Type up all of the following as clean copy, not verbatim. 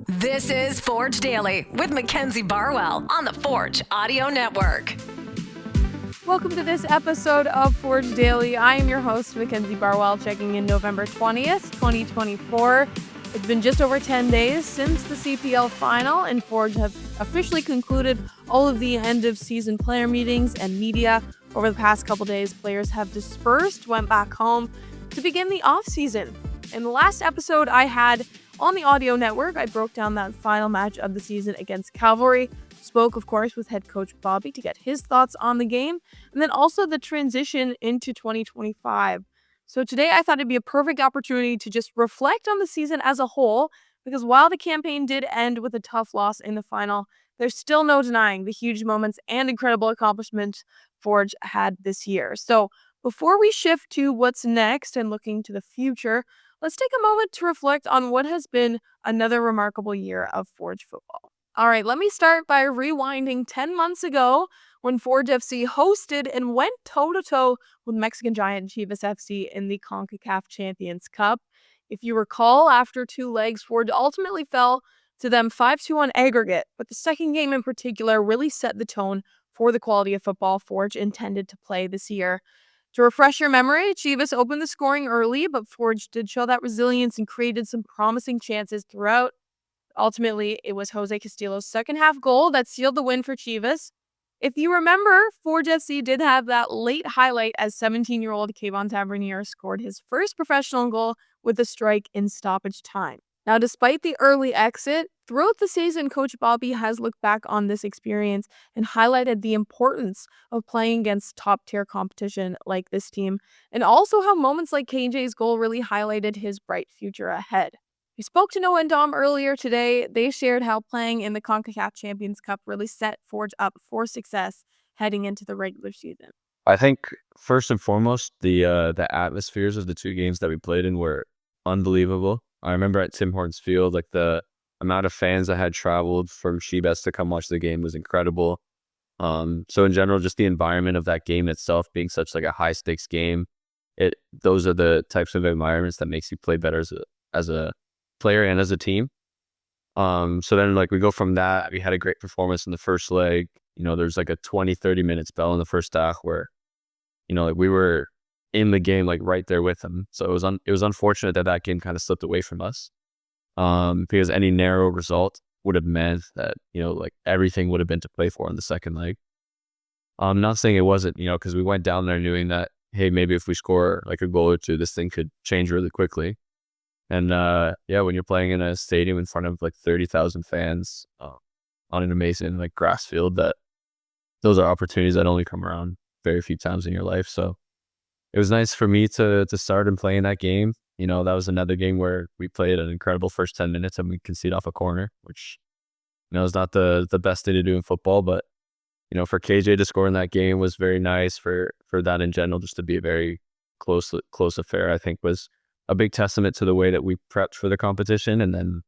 This is Forge Daily with Mackenzie Barwell on the Forge Audio Network. Welcome to this episode of Forge Daily. I am your host, Mackenzie Barwell, checking in November 20th, 2024. It's been just over 10 days since the CPL Final, and Forge have officially concluded all of the end-of-season player meetings and media. Over the past couple days, players have dispersed, went back home to begin the off-season. In the last episode I had on the audio network, I broke down that final match of the season against Cavalry, spoke, of course, with head coach Bobby to get his thoughts on the game, and then also the transition into 2025. So today I thought it'd be a perfect opportunity to just reflect on the season as a whole, because while the campaign did end with a tough loss in the final, there's still no denying the huge moments and incredible accomplishments Forge had this year. So before we shift to what's next and looking to the future, let's take a moment to reflect on what has been another remarkable year of Forge football. All right, let me start by rewinding 10 months ago when Forge FC hosted and went toe-to-toe with Mexican giant CHIVAS FC in the CONCACAF Champions Cup. If you recall, after two legs, Forge ultimately fell to them 5-2 on aggregate, but the second game in particular really set the tone for the quality of football Forge intended to play this year. To refresh your memory, CHIVAS opened the scoring early, but Forge did show that resilience and created some promising chances throughout. Ultimately, it was Jose Castillo's second half goal that sealed the win for CHIVAS. If you remember, Forge FC did have that late highlight as 17-year-old Kevaughn Tavernier scored his first professional goal with a strike in stoppage time. Now, despite the early exit, throughout the season, Coach Bobby has looked back on this experience and highlighted the importance of playing against top-tier competition like this team, and also how moments like KJ's goal really highlighted his bright future ahead. We spoke to Noah and Dom earlier today. They shared how playing in the CONCACAF Champions Cup really set Forge up for success heading into the regular season. I think first and foremost, the atmospheres of the two games that we played in were unbelievable. I remember at Tim Hortons Field, like the amount of fans that had traveled from CHIVAS to come watch the game was incredible. So in general, just the environment of that game itself being such like a high stakes game, those are the types of environments that makes you play better as a player and as a team. So then like we go from that, we had a great performance in the first leg. You know, there's like a 20-30 minute spell in the first half where, you know, like we were in the game, like right there with them. So it was unfortunate that game kind of slipped away from us, because any narrow result would have meant that, you know, like everything would have been to play for in the second leg. I'm not saying it wasn't, you know, because we went down there knowing that, hey, maybe if we score like a goal or two, this thing could change really quickly. And when you're playing in a stadium in front of like 30,000 fans on an amazing like grass field, those are opportunities that only come around very few times in your life. So it was nice for me to start and play in that game. You know, that was another game where we played an incredible first 10 minutes and we conceded off a corner, which, you know, is not the best thing to do in football. But, you know, for KJ to score in that game was very nice. For that in general, just to be a very close affair, I think was a big testament to the way that we prepped for the competition, and then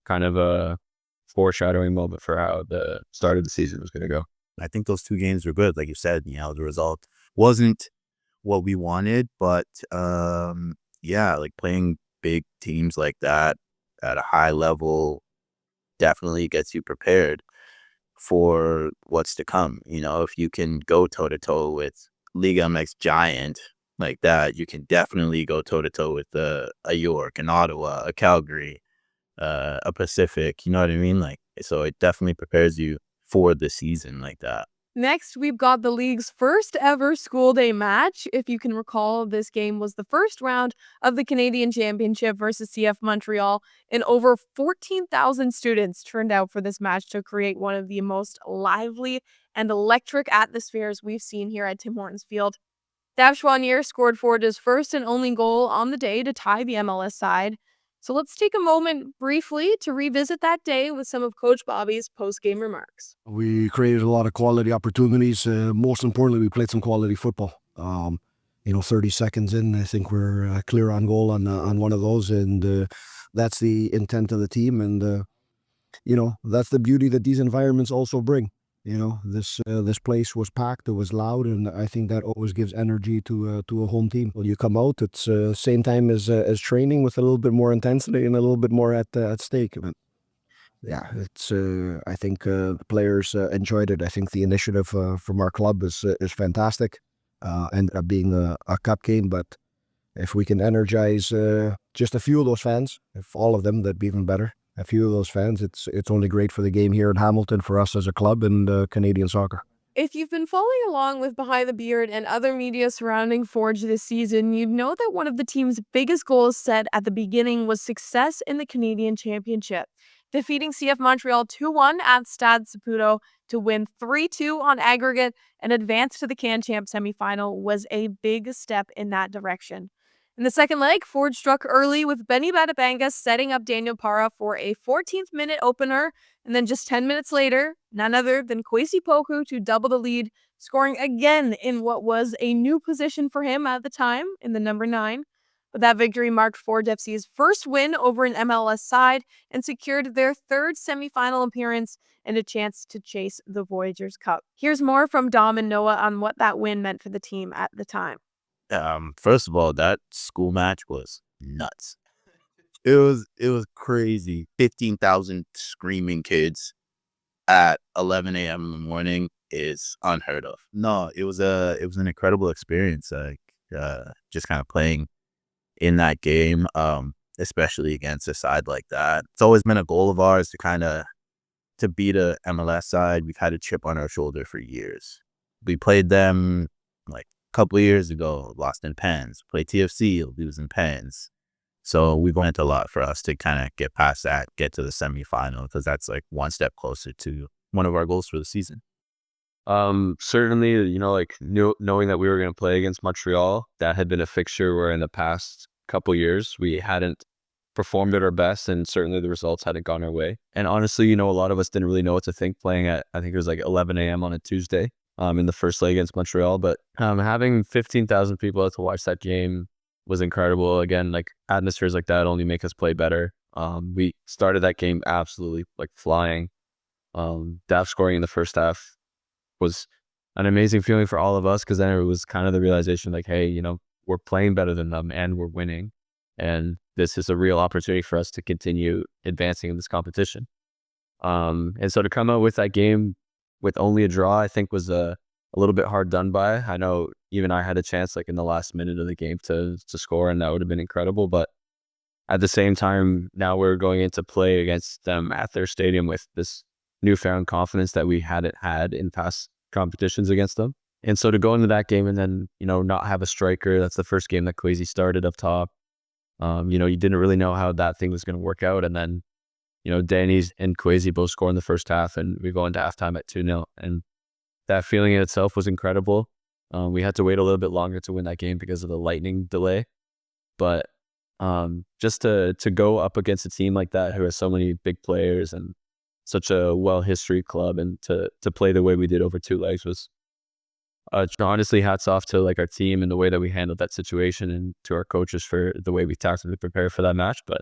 kind of a foreshadowing moment for how the start of the season was going to go. I think those two games were good. Like you said, you know, the result wasn't what we wanted, but like playing big teams like that at a high level definitely gets you prepared for what's to come. You know, if you can go toe to toe with Liga MX giant like that, you can definitely go toe to toe with a York, an Ottawa, a Calgary, a Pacific. You know what I mean? Like, so it definitely prepares you for the season like that. Next, we've got the league's first ever school day match. If you can recall, this game was the first round of the Canadian Championship versus CF Montreal, and over 14,000 students turned out for this match to create one of the most lively and electric atmospheres we've seen here at Tim Hortons Field. Kevaughn scored Forge's first and only goal on the day to tie the MLS side. So let's take a moment briefly to revisit that day with some of Coach Bobby's post-game remarks. We created a lot of quality opportunities. Most importantly, we played some quality football. 30 seconds in, I think we're clear on goal on one of those, and that's the intent of the team. And that's the beauty that these environments also bring. You know, this place was packed, it was loud, and I think that always gives energy to a home team. When you come out, it's same time as training with a little bit more intensity and a little bit more at stake. yeah, it's. I think the players enjoyed it. I think the initiative from our club is fantastic. Ended up being a cup game, but if we can energize just a few of those fans, if all of them, that'd be even better. A few of those fans, it's only great for the game here in Hamilton, for us as a club, and Canadian soccer. If you've been following along with Behind the Beard and other media surrounding Forge this season, you'd know that one of the team's biggest goals set at the beginning was success in the Canadian Championship. Defeating CF Montreal 2-1 at Stade Saputo to win 3-2 on aggregate and advance to the Can Champ semifinal was a big step in that direction. In the second leg, Forge struck early with Benny Badabanga setting up Daniel Para for a 14th minute opener, and then just 10 minutes later, none other than Kwasi Poku to double the lead, scoring again in what was a new position for him at the time, in the number 9. But that victory marked Forge FC's first win over an MLS side and secured their third semifinal appearance and a chance to chase the Voyageurs Cup. Here's more from Dom and Noah on what that win meant for the team at the time. First of all, that school match was nuts. It was crazy. 15,000 screaming kids at 11 a.m. in the morning is unheard of. No, it was an incredible experience. Just kind of playing in that game, especially against a side like that. It's always been a goal of ours to beat a MLS side. We've had a chip on our shoulder for years. We played them like a couple of years ago, lost in pens. Played TFC, lose in pens. So we've went a lot for us to kind of get past that, get to the semifinal, because that's like one step closer to one of our goals for the season. Certainly, knowing that we were going to play against Montreal, that had been a fixture where in the past couple years we hadn't performed at our best, and certainly the results hadn't gone our way. And honestly, a lot of us didn't really know what to think playing at, I think it was like 11 a.m. on a Tuesday in the first leg against Montreal. But having 15,000 people out to watch that game was incredible. Again, like atmospheres like that only make us play better. We started that game absolutely like flying. Daft scoring in the first half was an amazing feeling for all of us, because then it was kind of the realization like, hey, we're playing better than them and we're winning. And this is a real opportunity for us to continue advancing in this competition. And so to come out with that game with only a draw, I think was a little bit hard done by. I know even I had a chance like in the last minute of the game to score, and that would have been incredible. But at the same time, now we're going into play against them at their stadium with this newfound confidence that we hadn't had in past competitions against them. And so to go into that game and then, not have a striker, that's the first game that Kwasi started up top. You didn't really know how that thing was going to work out. And then, Danny and Kwasi both score in the first half, and we go into halftime at 2-0. And that feeling in itself was incredible. We had to wait a little bit longer to win that game because of the lightning delay. But just to go up against a team like that who has so many big players and such a well-historied club, and to play the way we did over 2 legs was honestly hats off to like our team and the way that we handled that situation, and to our coaches for the way we tactically prepared for that match. But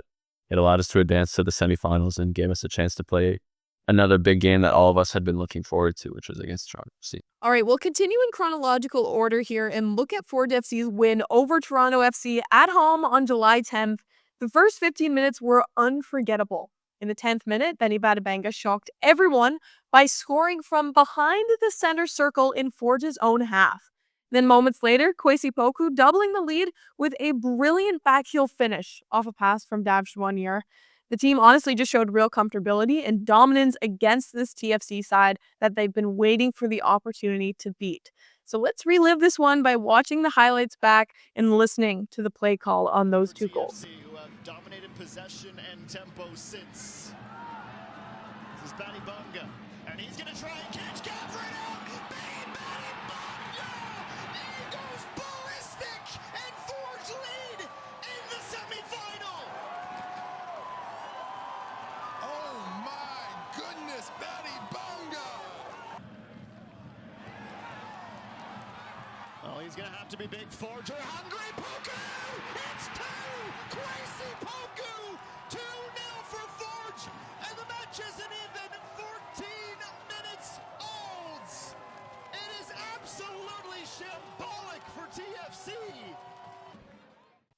it allowed us to advance to the semifinals and gave us a chance to play another big game that all of us had been looking forward to, which was against Toronto FC. All right, we'll continue in chronological order here and look at Forge FC's win over Toronto FC at home on July 10th. The first 15 minutes were unforgettable. In the 10th minute, Benny Badabanga shocked everyone by scoring from behind the center circle in Forge's own half. Then moments later, Kwasi Poku doubling the lead with a brilliant backheel finish off a pass from Dav Joignier. The team honestly just showed real comfortability and dominance against this TFC side that they've been waiting for the opportunity to beat. So let's relive this one by watching the highlights back and listening to the play call on those 2 goals. Who have dominated possession and tempo since. This is Benny Bunga, and he's going to try and catch Kevaughn out. Benny Bunga! He goes ballistic, and Forge lead in the semifinal. Oh my goodness, Benny Bunga! Oh, he's going to have to be big. Forger hungry. Poku! It's 2! Kwasi Poku! 2-0 for Forge, and the match isn't even 14 minutes old. It is absolutely shambolic for TFC.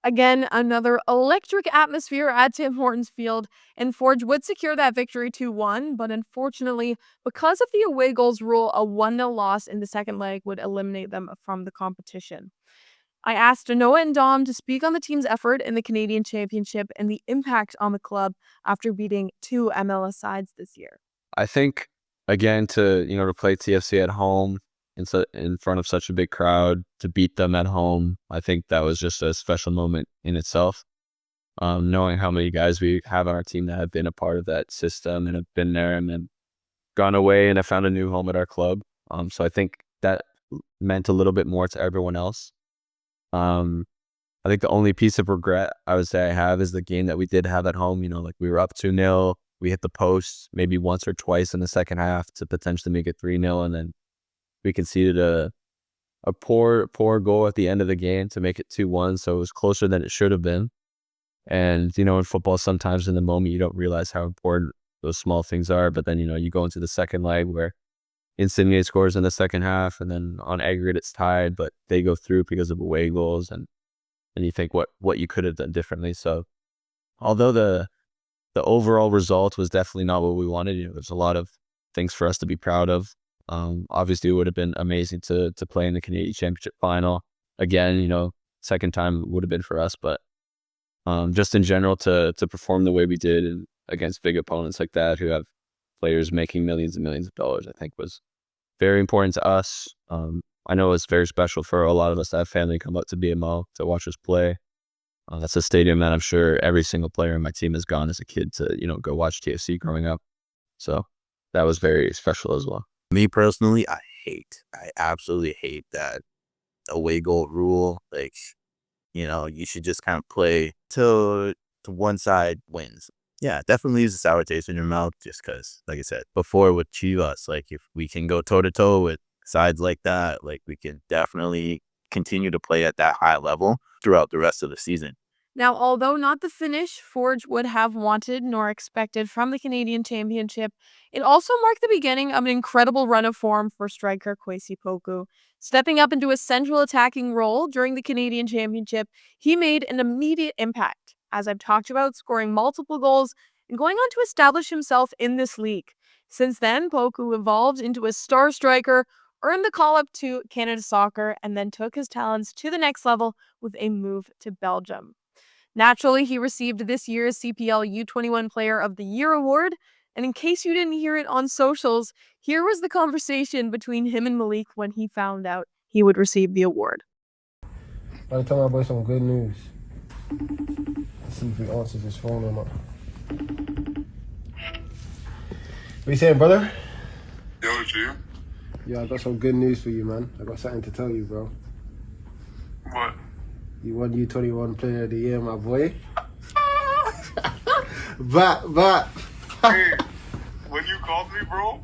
Again, another electric atmosphere at Tim Hortons Field, and Forge would secure that victory 2-1, but unfortunately, because of the away goals rule, a 1-0 loss in the second leg would eliminate them from the competition. I asked Noah and Dom to speak on the team's effort in the Canadian Championship and the impact on the club after beating 2 MLS sides this year. I think, again, to play TFC at home in front of such a big crowd, to beat them at home, I think that was just a special moment in itself. Knowing how many guys we have on our team that have been a part of that system and have been there and then gone away and have found a new home at our club. So I think that meant a little bit more to everyone else. I think the only piece of regret I would say I have is the game that we did have at home. Like we were up 2-0. We hit the post maybe once or twice in the second half to potentially make it 3-0, and then we conceded a poor goal at the end of the game to make it 2-1. So it was closer than it should have been. And in football, sometimes in the moment you don't realize how important those small things are. But then you go into the second leg where Insigne scores in the second half, and then on aggregate it's tied, but they go through because of away goals, and you think what you could have done differently. So although the overall result was definitely not what we wanted, there's a lot of things for us to be proud of. Obviously it would have been amazing to play in the Canadian Championship Final again. Second time would have been for us, but just in general to perform the way we did and against big opponents like that who have players making millions and millions of dollars, I think was very important to us. I know it's very special for a lot of us to have family come up to BMO to watch us play. That's a stadium that I'm sure every single player in my team has gone as a kid to, go watch TFC growing up. So that was very special as well. Me personally, I absolutely hate that away goal rule. Like, you should just kind of play till one side wins. Yeah, definitely leaves a sour taste in your mouth just because, like I said, before with Chivas, like if we can go toe-to-toe with sides like that, like we can definitely continue to play at that high level throughout the rest of the season. Now, although not the finish Forge would have wanted nor expected from the Canadian Championship, it also marked the beginning of an incredible run of form for striker Kwasi Poku. Stepping up into a central attacking role during the Canadian Championship, he made an immediate impact, as I've talked about, scoring multiple goals and going on to establish himself in this league. Since then, Poku evolved into a star striker, earned the call-up to Canada Soccer, and then took his talents to the next level with a move to Belgium. Naturally, he received this year's CPL U21 Player of the Year award, and in case you didn't hear it on socials, here was the conversation between him and Malik when he found out he would receive the award. I tell my boy some good news. Let's see if he answers his phone or not. What you saying, brother? Yo, G. Yo, I got some good news for you, man. I got something to tell you, bro. What? You won U21 Player of the Year, my boy. But. Hey, when you called me, bro,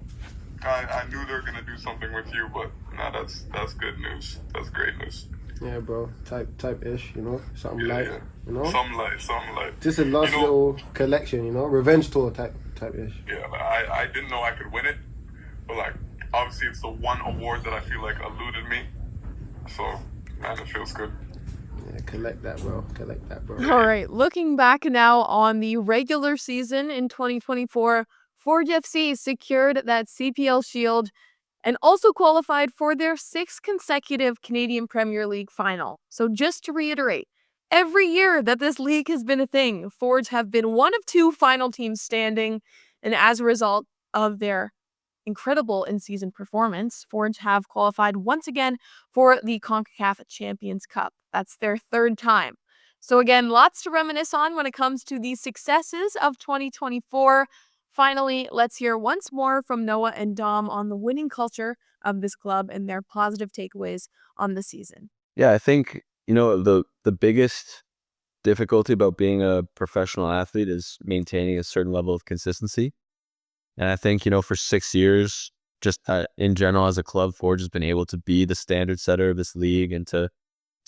I knew they were gonna do something with you, but nah, that's good news. That's great news. Yeah, bro. Type-ish, something light, yeah. Something light. Just a last little collection, revenge tour type-ish. Yeah, I didn't know I could win it, but like obviously it's the one award that I feel like eluded me. So man, it feels good. Yeah, collect that, bro. All right, looking back now on the regular season in 2024, Forge FC secured that CPL Shield and also qualified for their 6th consecutive Canadian Premier League final. So just to reiterate, every year that this league has been a thing, Forge have been one of 2 final teams standing, and as a result of their incredible in-season performance, Forge have qualified once again for the CONCACAF Champions Cup. That's their 3rd time. So again, lots to reminisce on when it comes to the successes of 2024. Finally, let's hear once more from Noah and Dom on the winning culture of this club and their positive takeaways on the season. Yeah, I think, the biggest difficulty about being a professional athlete is maintaining a certain level of consistency. And I think, for 6 years, just in general as a club, Forge has been able to be the standard setter of this league and to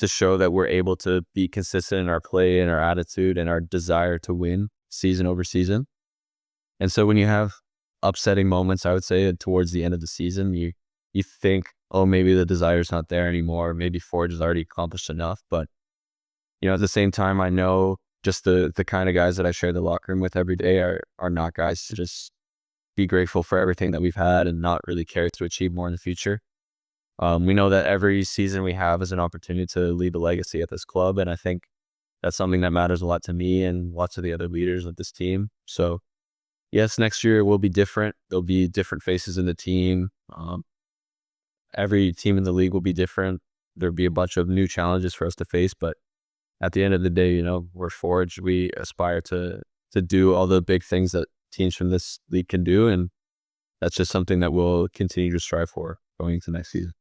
show that we're able to be consistent in our play and our attitude and our desire to win season over season. And so when you have upsetting moments, I would say towards the end of the season, you think, oh, maybe the desire's not there anymore. Maybe Forge has already accomplished enough. But, at the same time, I know just the kind of guys that I share the locker room with every day are not guys to just be grateful for everything that we've had and not really care to achieve more in the future. We know that every season we have is an opportunity to leave a legacy at this club, and I think that's something that matters a lot to me and lots of the other leaders of this team. So, yes, next year will be different. There'll be different faces in the team. Every team in the league will be different. There'll be a bunch of new challenges for us to face, but at the end of the day, we're Forge. We aspire to do all the big things that teams from this league can do, and that's just something that we'll continue to strive for going into next season.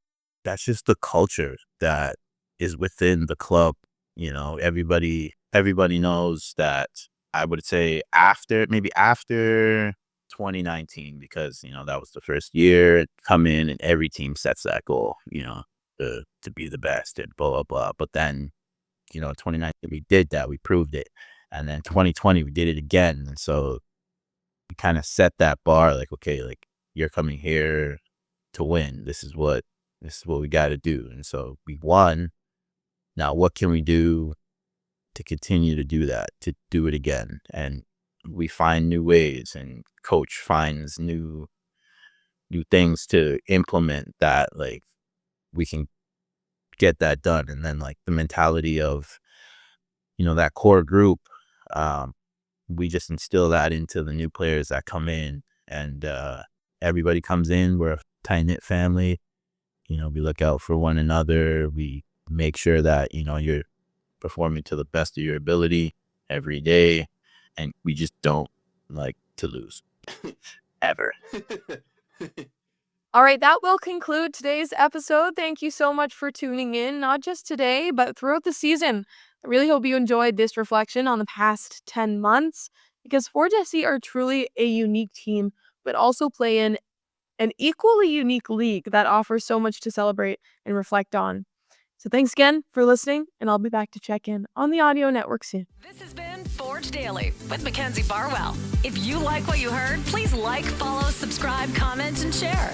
That's just the culture that is within the club. Everybody knows that. I would say after 2019, because that was the first year, come in and every team sets that goal, to be the best and blah blah blah. But then 2019 we did that, we proved it, and then 2020 we did it again, and so we kind of set that bar, like, okay, like, you're coming here to win. This is what we got to do, and so we won. Now what can we do to continue to do that, to do it again? And we find new ways, and coach finds new things to implement that, like, we can get that done. And then, like, the mentality of that core group, we just instill that into the new players that come in, and everybody comes in. We're a tight-knit family. We look out for one another. We make sure that you're performing to the best of your ability every day, and we just don't like to lose ever. All right, that will conclude today's episode. Thank you so much for tuning in, not just today, but throughout the season. I really hope you enjoyed this reflection on the past 10 months, because Forge FC are truly a unique team, but also play in an equally unique league that offers so much to celebrate and reflect on. So thanks again for listening, and I'll be back to check in on the audio network soon. This has been Forge Daily with Mackenzie Barwell. If you like what you heard, please like, follow, subscribe, comment, and share.